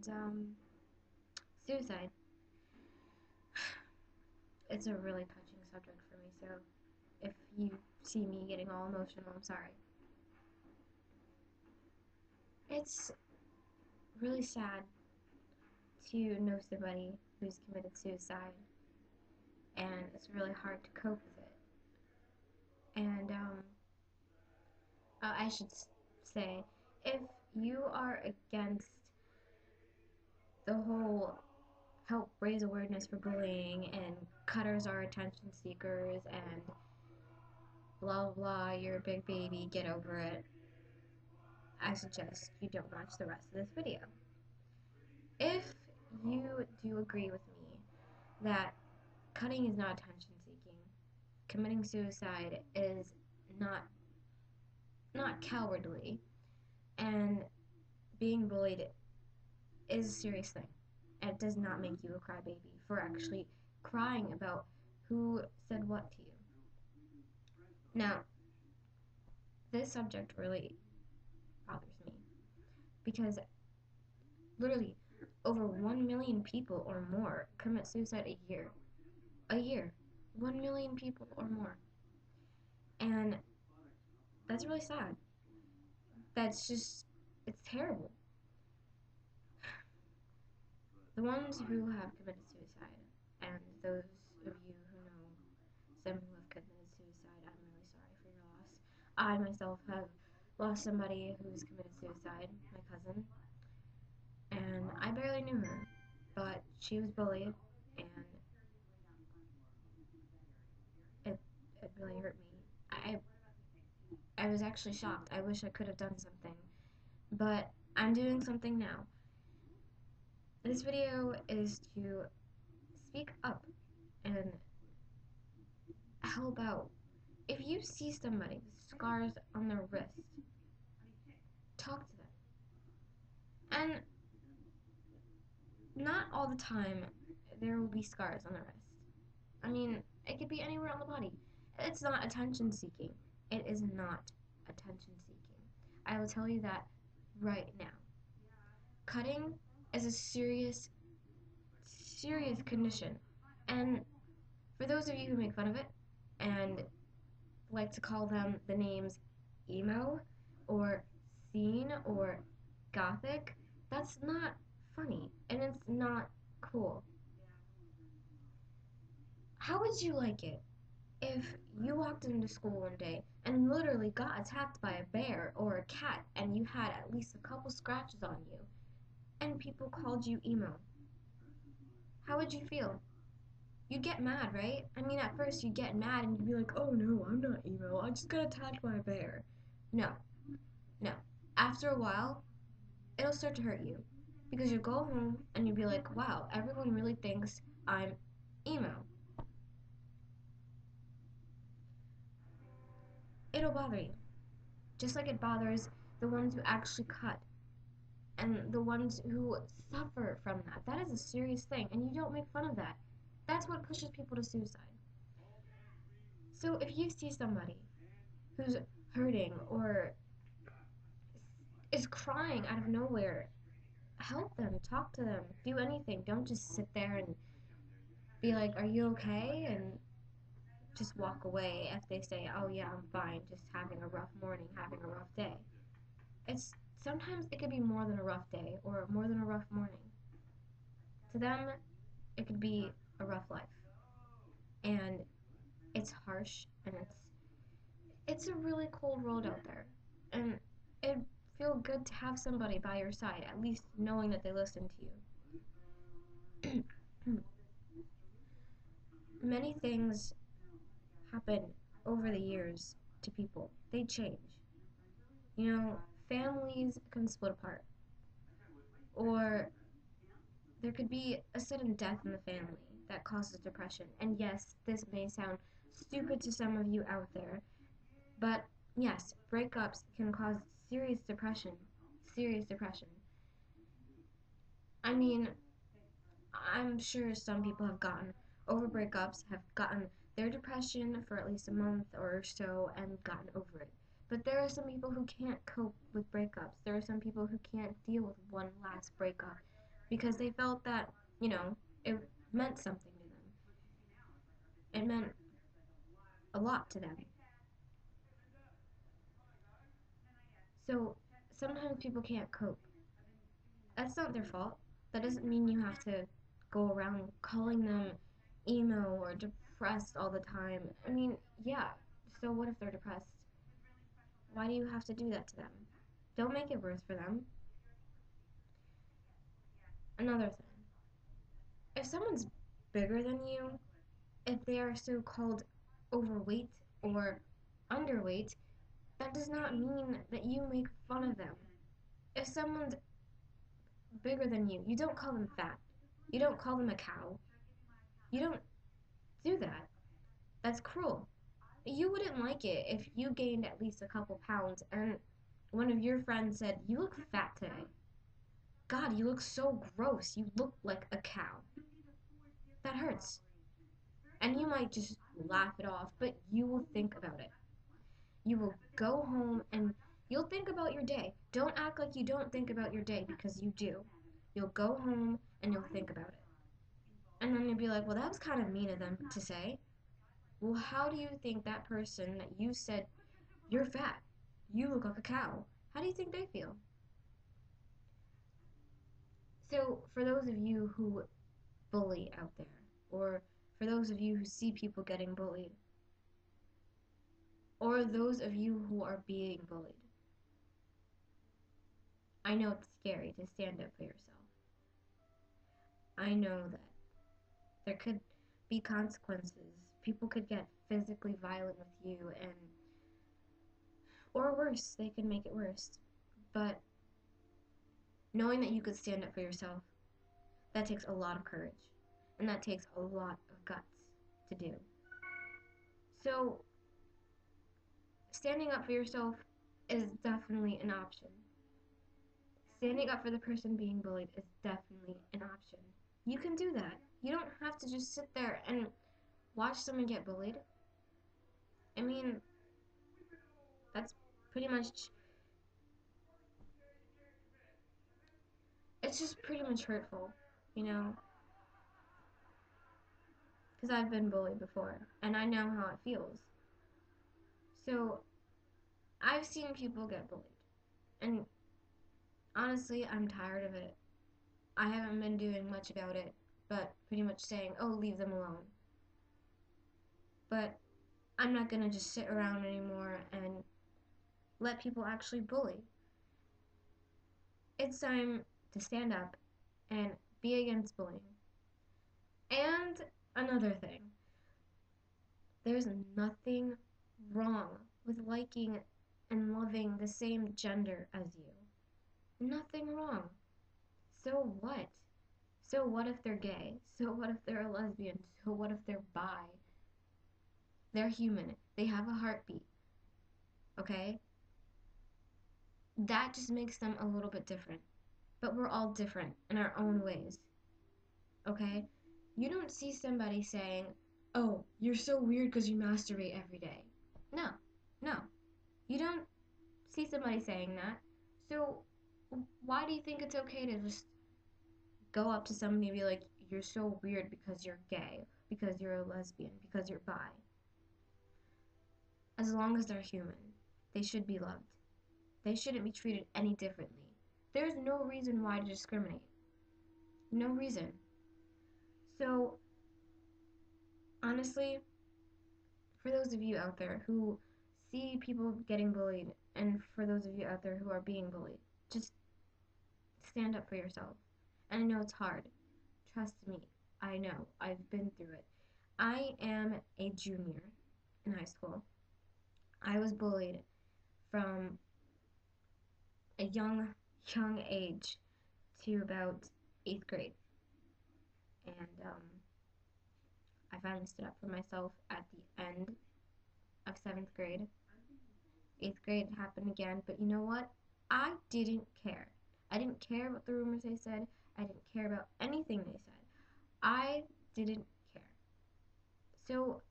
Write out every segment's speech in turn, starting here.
And suicide. It's a really touching subject for me, so if you see me getting all emotional, I'm sorry. It's really sad to know somebody who's committed suicide, and it's really hard to cope with it. And I should say, if you are against the whole help raise awareness for bullying and cutters are attention seekers and blah blah, you're a big baby, get over it, I suggest you don't watch the rest of this video. If you do agree with me that cutting is not attention seeking, committing suicide is not cowardly, and being bullied is a serious thing. And it does not make you a crybaby for actually crying about who said what to you. Now, this subject really bothers me because literally over 1 million people or more commit suicide a year. A year. 1 million people or more. And that's really sad. That's just, it's terrible. The ones who have committed suicide, and those of you who know some who have committed suicide, I'm really sorry for your loss. I myself have lost somebody who's committed suicide, my cousin, and I barely knew her, but she was bullied, and it, it really hurt me. I was actually shocked. I wish I could have done something, but I'm doing something now. This video is to speak up and help out. If you see somebody with scars on their wrist, talk to them. And not all the time there will be scars on the wrist. I mean, it could be anywhere on the body. It's not attention seeking. It is not attention seeking. I will tell you that right now. Cutting is a serious, serious condition. And for those of you who make fun of it and like to call them the names emo or scene or gothic, that's not funny and it's not cool. How would you like it if you walked into school one day and literally got attacked by a bear or a cat and you had at least a couple scratches on you and people called you emo? How would you feel? You'd get mad, right? I mean, at first you'd get mad and you'd be like, oh no, I'm not emo, I just got attacked by a bear. No, no. After a while, it'll start to hurt you because you'll go home and you'll be like, wow, everyone really thinks I'm emo. It'll bother you, just like it bothers the ones who actually cut and the ones who suffer from that. That is a serious thing, and you don't make fun of that. That's what pushes people to suicide. So if you see somebody who's hurting or is crying out of nowhere, help them, talk to them, do anything. Don't just sit there and be like, are you okay? And just walk away if they say, oh yeah, I'm fine, just having a rough morning, having a rough day. It's sometimes it could be more than a rough day or more than a rough morning. To them, it could be a rough life. And it's harsh and it's a really cold world out there. And it'd feel good to have somebody by your side, at least knowing that they listen to you. Many things happen over the years to people. They change. You know, families can split apart. Or there could be a sudden death in the family that causes depression. And yes, this may sound stupid to some of you out there, but yes, breakups can cause serious depression. Serious depression. I mean, I'm sure some people have gotten over breakups, have gotten their depression for at least a month or so and gotten over it. But there are some people who can't cope with breakups. There are some people who can't deal with one last breakup because they felt that, you know, it meant something to them. It meant a lot to them. So sometimes people can't cope. That's not their fault. That doesn't mean you have to go around calling them emo or depressed all the time. I mean, yeah, so what if they're depressed? Why do you have to do that to them? Don't make it worse for them. Another thing, if someone's bigger than you, if they are so called overweight or underweight, that does not mean that you make fun of them. If someone's bigger than you don't call them fat. You don't call them a cow. You don't do that. That's cruel. You wouldn't like it if you gained at least a couple pounds and one of your friends said, "You look fat today. God, you look so gross. You look like a cow." That hurts. And you might just laugh it off, but you will think about it. You will go home and you'll think about your day. Don't act like you don't think about your day because you do. You'll go home and you'll think about it. And then you'll be like, well, that was kind of mean of them to say. Well, how do you think that person that you said, you're fat, you look like a cow, how do you think they feel? So, for those of you who bully out there, or for those of you who see people getting bullied, or those of you who are being bullied, I know it's scary to stand up for yourself. I know that there could be consequences. People could get physically violent with you, and or worse, they can make it worse. But knowing that you could stand up for yourself, that takes a lot of courage. And that takes a lot of guts to do. So, standing up for yourself is definitely an option. Standing up for the person being bullied is definitely an option. You can do that. You don't have to just sit there and watch someone get bullied. I mean, that's pretty much, it's just pretty much hurtful, you know? Because I've been bullied before, and I know how it feels. So, I've seen people get bullied. And honestly, I'm tired of it. I haven't been doing much about it, but pretty much saying, oh, leave them alone. But I'm not gonna just sit around anymore and let people actually bully. It's time to stand up and be against bullying. And another thing, there's nothing wrong with liking and loving the same gender as you. Nothing wrong. So what? So what if they're gay? So what if they're a lesbian? So what if they're bi? They're human. They have a heartbeat. Okay? That just makes them a little bit different. But we're all different in our own ways. Okay? You don't see somebody saying, oh, you're so weird because you masturbate every day. No. No. You don't see somebody saying that. So why do you think it's okay to just go up to somebody and be like, you're so weird because you're gay, because you're a lesbian, because you're bi? As long as they're human, they should be loved. They shouldn't be treated any differently. There's no reason why to discriminate. No reason. So, honestly, for those of you out there who see people getting bullied, and for those of you out there who are being bullied, just stand up for yourself. And I know it's hard. Trust me, I know. I've been through it. I am a junior in high school. I was bullied from a young age to about 8th grade. And I finally stood up for myself at the end of 7th grade. 8th grade happened again, but you know what? I didn't care. I didn't care about the rumors they said. I didn't care about anything they said. I didn't care. So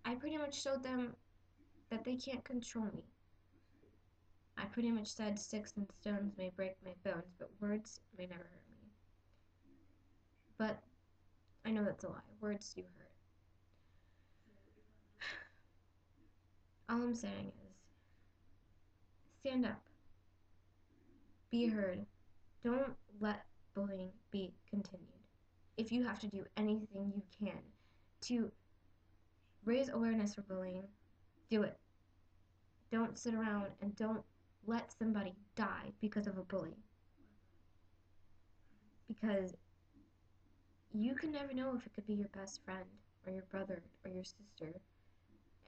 I pretty much showed them that they can't control me. I pretty much said sticks and stones may break my bones, but words may never hurt that's a lie. Words do hurt. All I'm saying is stand up. Be heard. Don't let bullying be continued. If you have to do anything you can to raise awareness for bullying, do it. Don't sit around and don't let somebody die because of a bully. Because you can never know if it could be your best friend or your brother or your sister,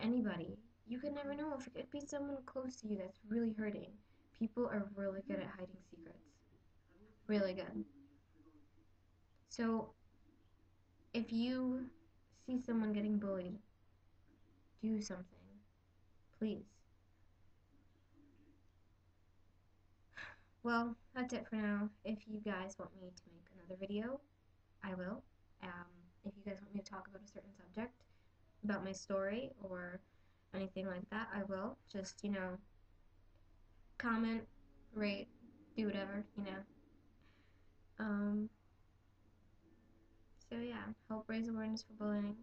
anybody. You can never know if it could be someone close to you that's really hurting. People are really good at hiding secrets. Really good. So if you see someone getting bullied, do something. Please. Well, that's it for now. If you guys want me to make another video, I will. If you guys want me to talk about a certain subject, about my story, or anything like that, I will. Just, comment, rate, do whatever. Um, so yeah, help raise awareness for bullying.